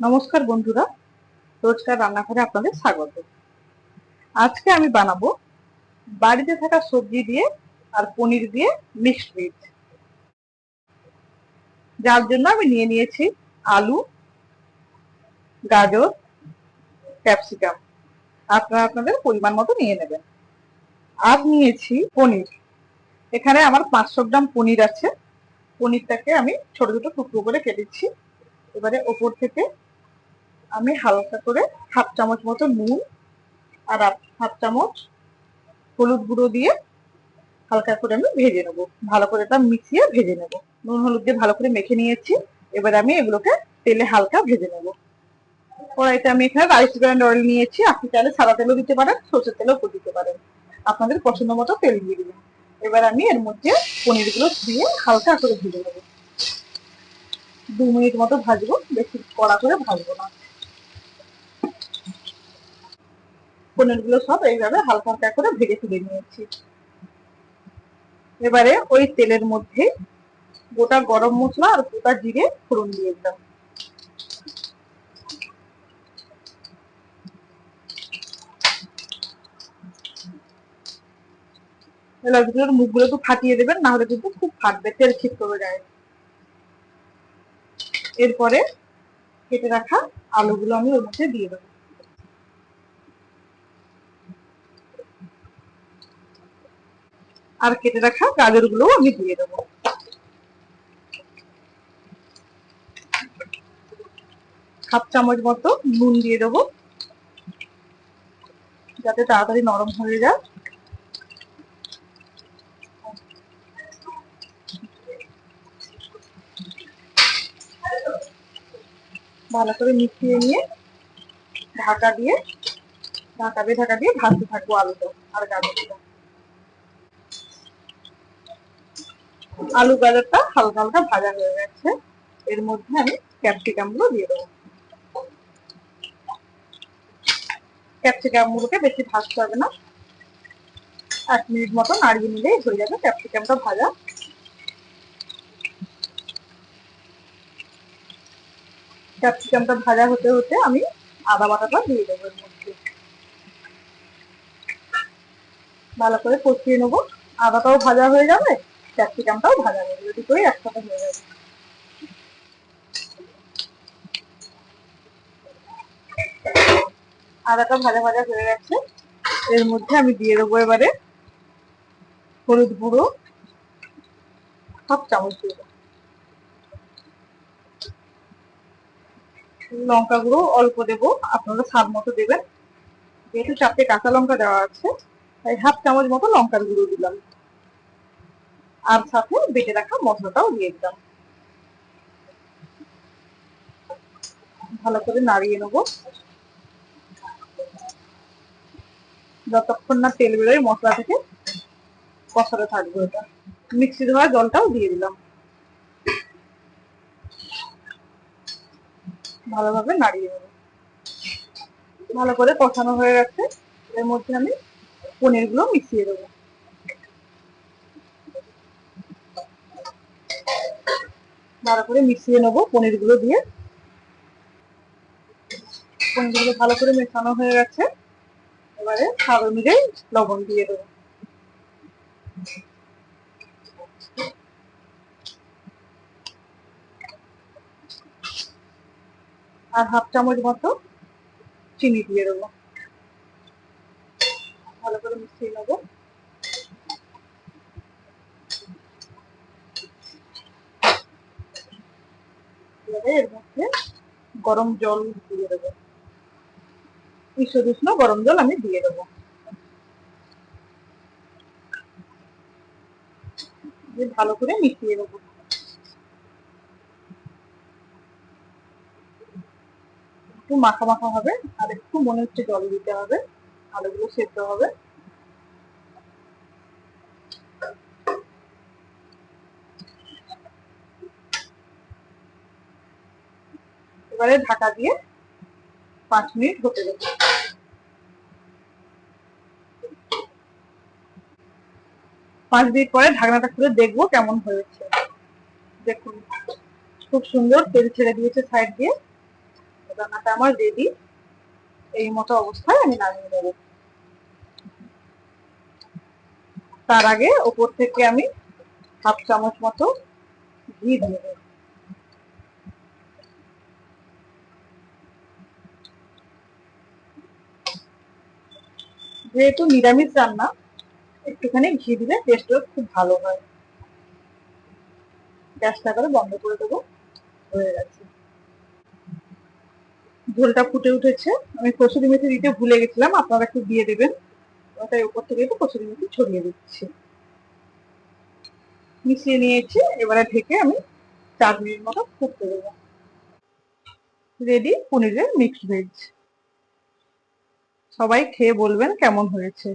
নমস্কার বন্ধুরা, রোজকার রান্নাঘরে আপনাদের স্বাগত। আজকে আমি বানাবো বাড়িতে থাকা সবজি দিয়ে আর পনির দিয়ে মিক্সড ভেজ। যার জন্য আমি নিয়ে নিয়েছি আলু, গাজর, ক্যাপসিকাম। আপনারা আপনাদের পরিমাণ মতো নিয়ে নেবেন। আর নিয়েছি পনির। এখানে আমার 500 গ্রাম পনির আছে। পনিরটাকে আমি ছোট ছোট টুকরো করে কেটেছি। এবারে ওপর থেকে আমি হালকা করে হাফ চামচ মতো নুন আর হাফ চামচ হলুদ গুঁড়ো দিয়ে হালকা করে আমি ভেজে নেবো। ভালো করে এটা মিশিয়ে ভেজে নেবো। নুন হলুদ দিয়ে ভালো করে মেখে নিয়েছি। এবার আমি এগুলোকে তেলে হালকা ভেজে নেবো। কড়াইতে আমি এখানে রাইস ব্র্যান্ড অয়েল নিয়েছি। আপনি চাইলে সাদা তেলও দিতে পারেন, সরষের তেলও দিতে পারেন। আপনাদের পছন্দ মতো তেল দিয়ে দিবেন। এবার আমি এর মধ্যে পনির গুলো দিয়ে হালকা করে ভেজে নেবো। 2 মিনিট মতো ভাজবো, বেশি কড়া করে ভাজবো না। পনির গুলো সব এইভাবে হালকা হালকা করে ভেজে তুলে নিয়েছি। এবারে ওই তেলের মধ্যে গোটা গরম মশলা আর গোটা জিরে ফোড়ন দিয়ে দিলাম। এলাচগুলোর মুখগুলো একটু ফাটিয়ে দেবেন, না হলে কিন্তু খুব ফাটবে, তেল ছিটকে যায়। এরপরে কেটে রাখা আলুগুলো আমি ওর মধ্যে দিয়ে দেবো। আর কেটে রাখা গাজরগুলো আমি দিয়ে দেবো। হাফ চামচ মতো নুন দিয়ে দেবো, যাতে তাড়াতাড়ি নরম হয়ে যায়। ভালো করে মিশিয়ে নিয়ে ঢাকা দিয়ে ভাজতে থাকবো আলুটা আর গাজরটা। আলু গাজরটা হালকা হালকা ভাজা হয়ে গেছে। এর মধ্যে আমি ক্যাপসিকাম গুলো দিয়ে দেবো। ক্যাপসিকাম গুলোকে বেশি ভাজতে হবে না, 1 মিনিট মতো নাড়িয়ে নিলেই হয়ে যাবে ক্যাপসিকামটা ভাজা। ক্যাপসিকামটা ভাজা হতে হতে আমি আদা বাটাটা দিয়ে দেবো এর মধ্যে। ভালো করে কষিয়ে নেবো। আদাটাও ভাজা হয়ে যাবে, ক্যাপসিকামটাও ভাজা হয়ে যাবে, দুটোই একসাথে হয়ে যাবে। আদাটা ভাজা ভাজা হয়ে গেছে। এর মধ্যে আমি দিয়ে দেবো এবারে হলুদ গুঁড়ো হাফ চামচ দিয়ে দেবো। লঙ্কা গুঁড়ো অল্প দেবো, আপনারা স্বাদ মতো দেবেন। যেহেতু 4টে কাঁচা লঙ্কা দেওয়া আছে, তাই হাফ চামচ মতো লঙ্কার গুঁড়ো দিলাম। আর সাথে বেটে রাখা মশলাটাও দিয়ে দিলাম। ভালো করে নাড়িয়ে নেবো যতক্ষণ না তেল বেরোয় মশলা থেকে, কষাতে থাকবো এটা। মিক্সি ধোয়া জলটাও দিয়ে দিলাম। ভালোভাবে নাড়িয়ে নেবো। ভালো করে কষানো হয়ে গেছে। এর মধ্যে আমি পনির গুলো মিশিয়ে দেবো। ভালো করে মিশিয়ে নেবো পনির গুলো দিয়ে। পনির গুলো ভালো করে মেশানো হয়ে গেছে। এবারে স্বাদ অনুযায়ী লবণ দিয়ে দেবো। আর হাফ চামচ মতো চিনি দিয়ে দেবো। ভালো করে মিশিয়ে নেবো। এবারে এর মধ্যে গরম জল দিয়ে দেবো। উষ্ণ উষ্ণ গরম জল আমি দিয়ে দেবো। ভালো করে মিশিয়ে দেবো। একটু মাখা মাখা হবে, আর একটু মনে হচ্ছে জল দিতে হবে, আলুগুলো সেদ্ধ হবে। এবারে ঢাকা দিয়ে 5 মিনিট হতে দেবো। 5 মিনিট পরে ঢাকনাটা খুলে দেখবো কেমন হয়েছে। দেখুন, খুব সুন্দর তেল ছেড়ে দিয়েছে সাইড দিয়ে। রান্নাটা আমার রেডি। এই মতো অবস্থায় আমি নামিয়ে নেব। তার আগে উপর থেকে আমি হাফ চামচ মতো ঘি দিয়ে দেব। যেহেতু নিরামিষ রান্না, একটুখানি ঘি দিলে টেস্টও খুব ভালো হয়। গ্যাসটা করে বন্ধ করে দেবো। হয়ে গেছে, ঝোলটা ফুটে উঠেছে। আমি কসুরি মেথি দিতে ভুলে গেছিলাম, আপনারা একটু দিয়ে দেবেন। ওটাই উপর থেকে একটু কসুরি মেথি ছড়িয়ে দিচ্ছি। মিশিয়ে নিয়েছি, এবারে ঢেকে আমি 4 মিনিট মতো ফুটতে দেবো। রেডি পনিরের মিক্সড ভেজ। সবাই খেয়ে বলবেন কেমন হয়েছে।